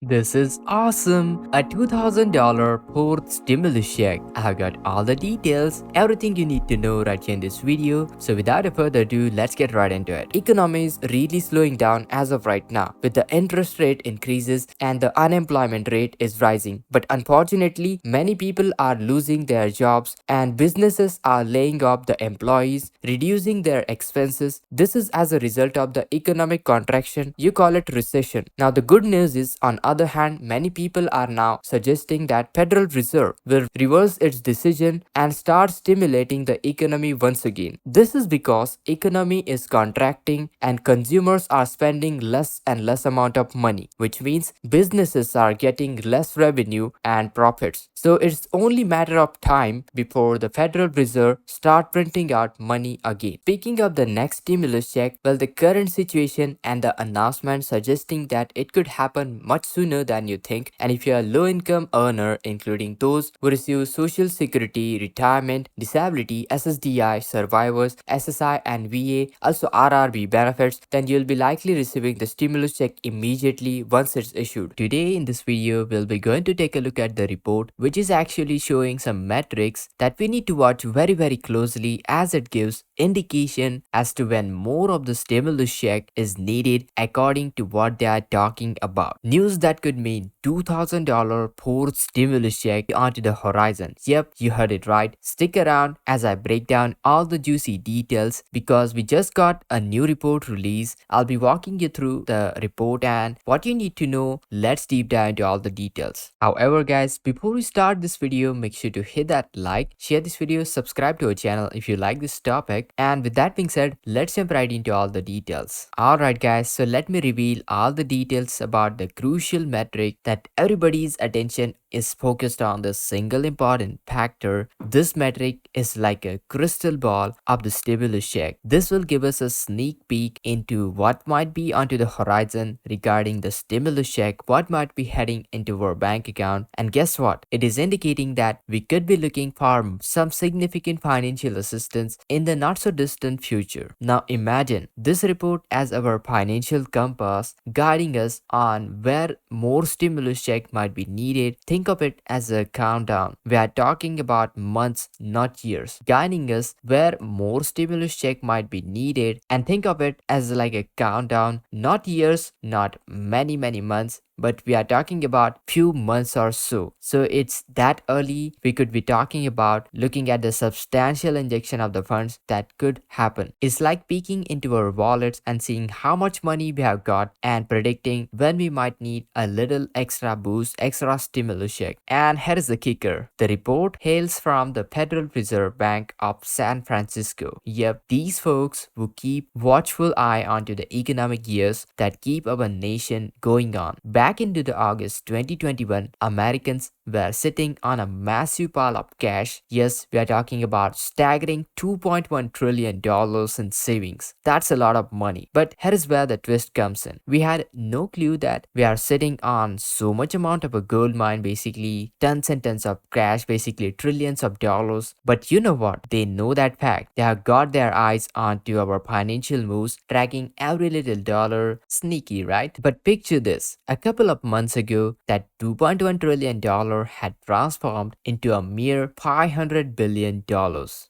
This is awesome! A $2,000 fourth stimulus check. I have got all the details, everything you need to know right here in this video. So without a further ado, let's get right into it. Economy is really slowing down as of right now, with the interest rate increases and the unemployment rate is rising. But unfortunately, many people are losing their jobs and businesses are laying off the employees, reducing their expenses. This is as a result of the economic contraction. You call it recession. Now the good news is, on other hand, many people are now suggesting that Federal Reserve will reverse its decision and start stimulating the economy once again. This is because economy is contracting and consumers are spending less and less amount of money, which means businesses are getting less revenue and profits. So it's only matter of time before the Federal Reserve start printing out money again. Speaking of the next stimulus check, well, the current situation and the announcement suggesting that it could happen much sooner than you think. And if you're a low income earner, including those who receive social security, retirement, disability, SSDI, survivors, SSI and VA, also RRB benefits, then you'll be likely receiving the stimulus check immediately once it's issued. Today in this video, we'll be going to take a look at the report, which is actually showing some metrics that we need to watch very closely, as it gives indication as to when more of the stimulus check is needed according to what they are talking about. News that could mean $2,000 fourth stimulus check onto the horizon. Yep, you heard it right. Stick around as I break down all the juicy details, because we just got a new report release. I'll be walking you through the report and what you need to know. Let's deep dive into all the details. However guys, before we start this video, make sure to hit that like, share this video, subscribe to our channel if you like this topic. And with that being said, let's jump right into all the details. Alright guys, so let me reveal all the details about the crucial metric that everybody's attention is focused on, the single important factor. This metric is like a crystal ball of the stimulus check. This will give us a sneak peek into what might be onto the horizon regarding the stimulus check, what might be heading into our bank account. And guess what? It is indicating that we could be looking for some significant financial assistance in the not so distant future. Now imagine this report as our financial compass, guiding us on where more stimulus check might be needed. Think of it as a countdown. We are talking about months, not years, guiding us where more stimulus check might be needed. And think of it as like a countdown, not years, not many months, but we are talking about few months or so. So it's that early. We could be talking about looking at the substantial injection of the funds that could happen. It's like peeking into our wallets and seeing how much money we have got and predicting when we might need a little extra boost, extra stimulus check. And here is the kicker. The report hails from the Federal Reserve Bank of San Francisco. Yep, these folks who keep watchful eye onto the economic years that keep our nation going on. Back into the August 2021, Americans were sitting on a massive pile of cash. Yes, we are talking about staggering $2.1 trillion in savings. That's a lot of money. But here is where the twist comes in. We had no clue that we are sitting on so much amount of a gold mine, basically tons and tons of cash, basically trillions of dollars. But you know what? They know that fact. They have got their eyes onto our financial moves, tracking every little dollar. Sneaky, right? But picture this. A couple of months ago, that $2.1 trillion had transformed into a mere $500 billion.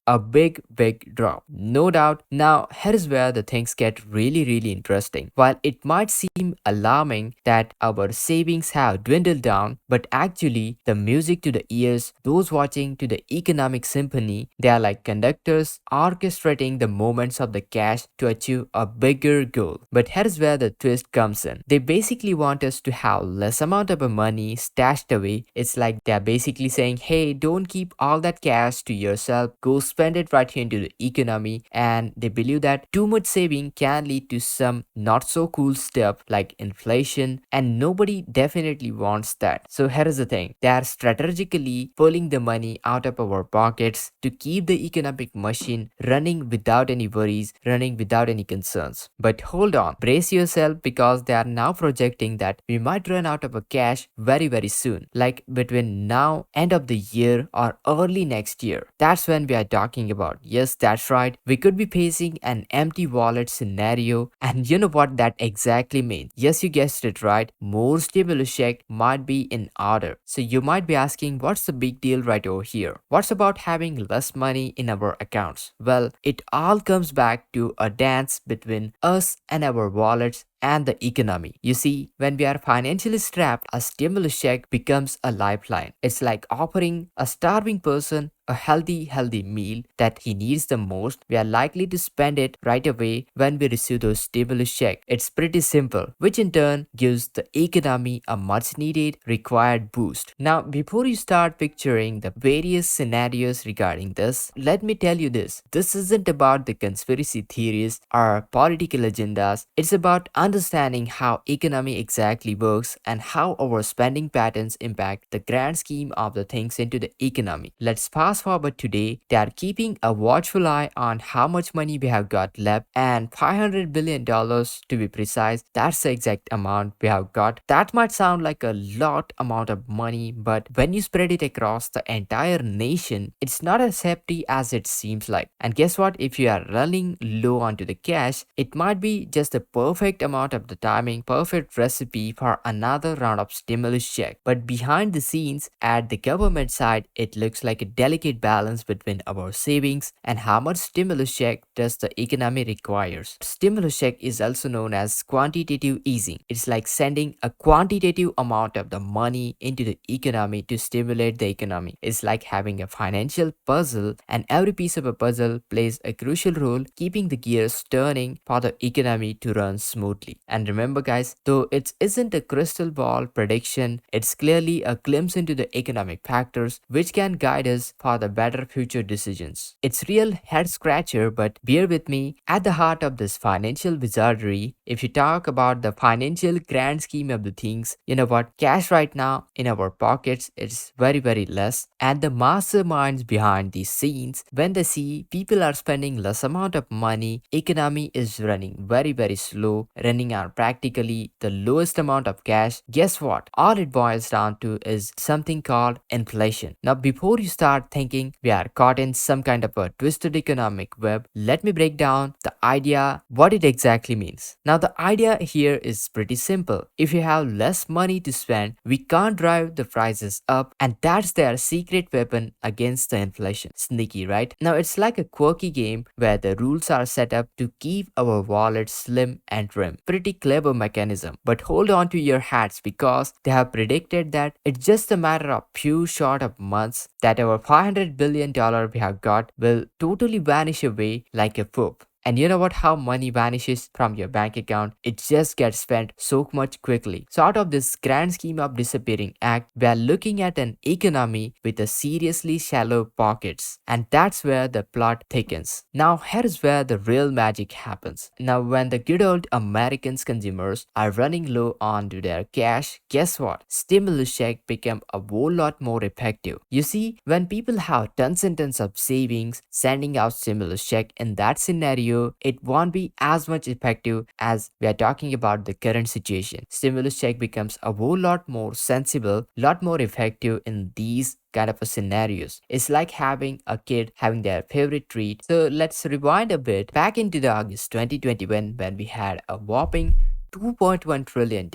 A big drop. No doubt. Now, here's where the things get really interesting. While it might seem alarming that our savings have dwindled down, but actually, the music to the ears, those watching to the economic symphony, they are like conductors orchestrating the movements of the cash to achieve a bigger goal. But here's where the twist comes in. They basically want us to have less amount of money stashed away. It's like they're basically saying, hey, don't keep all that cash to yourself, go spend it right here into the economy. And they believe that too much saving can lead to some not so cool stuff like inflation, and nobody definitely wants that. So here is the thing. They are strategically pulling the money out of our pockets to keep the economic machine running without any worries, running without any concerns. But hold on, brace yourself, because they are now projecting that we might run out of a cash very soon. Like we're between now, end of the year, or early next year. That's when we are talking about. Yes, that's right. We could be facing an empty wallet scenario, and you know what that exactly means. Yes, you guessed it right. More stimulus check might be in order. So you might be asking, what's the big deal right over here? What's about having less money in our accounts? Well, it all comes back to a dance between us and our wallets and the economy. You see, when we are financially strapped, a stimulus check becomes a lifeline. It's like offering a starving person a healthy meal that he needs the most. We are likely to spend it right away when we receive those stimulus check. It's pretty simple, which in turn gives the economy a much needed required boost. Now, before you start picturing the various scenarios regarding this, let me tell you this. This isn't about the conspiracy theories or political agendas. It's about understanding how economy exactly works and how our spending patterns impact the grand scheme of the things into the economy. Let's fast forward today. They are keeping a watchful eye on how much money we have got left, and $500 billion to be precise. That's the exact amount we have got. That might sound like a lot amount of money, but when you spread it across the entire nation, it's not as hefty as it seems like. And guess what? If you are running low onto the cash, it might be just the perfect amount of the timing, perfect recipe for another round of stimulus check. But behind the scenes, at the government side, it looks like a delicate balance between our savings and how much stimulus check does the economy requires. Stimulus check is also known as quantitative easing. It's like sending a quantitative amount of the money into the economy to stimulate the economy. It's like having a financial puzzle, and every piece of a puzzle plays a crucial role keeping the gears turning for the economy to run smoothly. And remember guys, though it isn't a crystal ball prediction, it's clearly a glimpse into the economic factors which can guide us for the better future decisions. It's real head scratcher, but bear with me. At the heart of this financial wizardry, if you talk about the financial grand scheme of the things, you know what, cash right now in our pockets is very less, and the masterminds behind these scenes, when they see people are spending less amount of money, economy is running very slow, running on practically the lowest amount of cash, guess what, all it boils down to is something called inflation. Now before you start thinking we are caught in some kind of a twisted economic web, let me break down the idea, what it exactly means. Now the idea here is pretty simple. If you have less money to spend, we can't drive the prices up, and that's their secret weapon against the inflation. Sneaky, right? Now it's like a quirky game where the rules are set up to keep our wallets slim and trim. Pretty clever mechanism. But hold on to your hats, because they have predicted that it's just a matter of few short of months that our $500 billion we have got will totally vanish away like a poop. And you know what? How money vanishes from your bank account, it just gets spent so much quickly. So out of this grand scheme of disappearing act, we are looking at an economy with a seriously shallow pockets. And that's where the plot thickens. Now here's where the real magic happens. Now when the good old Americans consumers are running low onto their cash, guess what? Stimulus check become a whole lot more effective. You see, when people have tons and tons of savings, sending out stimulus check in that scenario, it won't be as much effective as we are talking about the current situation. Stimulus check becomes a whole lot more sensible, lot more effective in these kind of a scenarios. It's like having a kid having their favorite treat. So let's rewind a bit back into the August 2021 when we had a whopping $2.1 trillion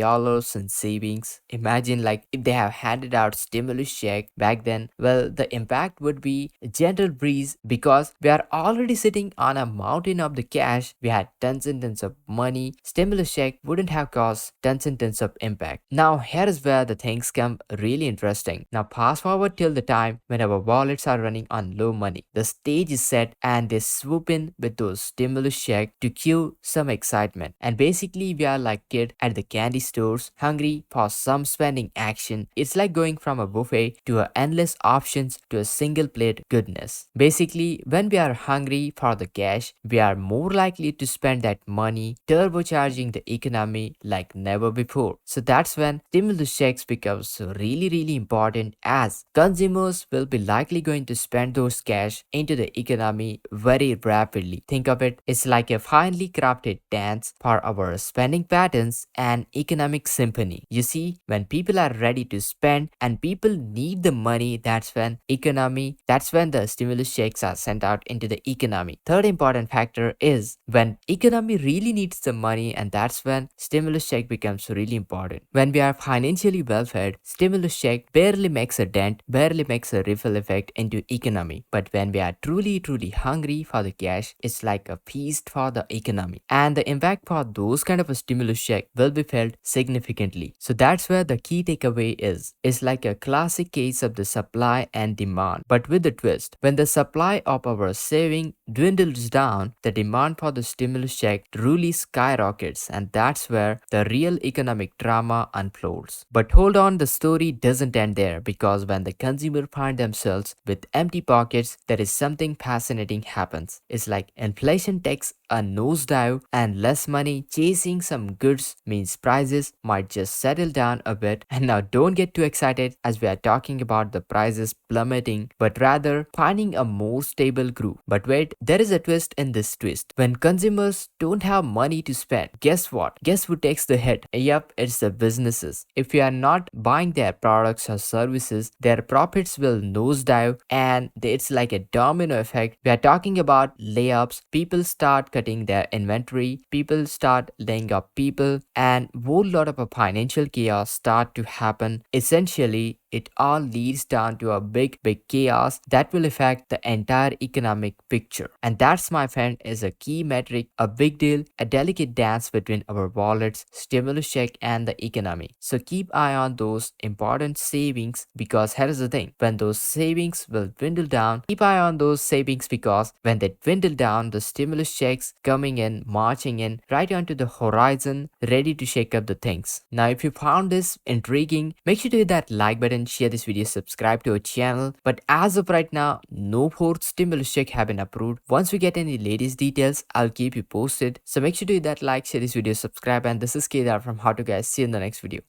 in savings. Imagine like if they have handed out stimulus check back then, well, the impact would be a gentle breeze because we are already sitting on a mountain of the cash. We had tons and tons of money. Stimulus check wouldn't have caused tons and tons of impact. Now here is where the things come really interesting. Now fast forward till the time when our wallets are running on low money. The stage is set and they swoop in with those stimulus check to cue some excitement. And basically we are like kid at the candy stores, hungry for some spending action. It's like going from a buffet to a endless options to a single plate goodness. Basically, when we are hungry for the cash, we are more likely to spend that money, turbocharging the economy like never before. So that's when stimulus checks becomes really important, as consumers will be likely going to spend those cash into the economy very rapidly. Think of it, it's like a finely crafted dance for our spending patterns and economic symphony. You see, when people are ready to spend and people need the money, that's when the stimulus checks are sent out into the economy. Third important factor is when economy really needs the money, and that's when stimulus check becomes really important. When we are financially well fed, stimulus check barely makes a dent, barely makes a ripple effect into economy. But when we are truly hungry for the cash, it's like a feast for the economy. And the impact for those kind of a stimulus check will be felt significantly. So that's where the key takeaway is. It's like a classic case of the supply and demand, but with a twist. When the supply of our saving dwindles down, the demand for the stimulus check truly skyrockets, and that's where the real economic drama unfolds. But hold on, the story doesn't end there, because when the consumer find themselves with empty pockets, there is something fascinating happens. It's like inflation takes a nosedive, and less money chasing some goods means prices might just settle down a bit. And now don't get too excited as we are talking about the prices plummeting, but rather finding a more stable groove. But wait, there is a twist in this twist. When consumers don't have money to spend, guess what? Guess who takes the hit? Yep, it's the businesses. If you are not buying their products or services, their profits will nosedive, and it's like a domino effect. We are talking about layoffs. People start cutting their inventory, people start laying off people, and whole lot of a financial chaos start to happen. Essentially, it all leads down to a big chaos that will affect the entire economic picture. And that's, my friend, is a key metric, a big deal, a delicate dance between our wallets, stimulus check, and the economy. So keep eye on those important savings, because here is the thing, when those savings will dwindle down, keep eye on those savings, because when they dwindle down, the stimulus checks coming in, marching in, right onto the horizon, ready to shake up the things. Now, if you found this intriguing, make sure to hit that like button, share this video, subscribe to our channel. But as of right now, no fourth stimulus check have been approved. Once we get any latest details, I'll keep you posted. So make sure to hit that like, share this video, subscribe, and this is Kedar from How to Guys. See you in the next video.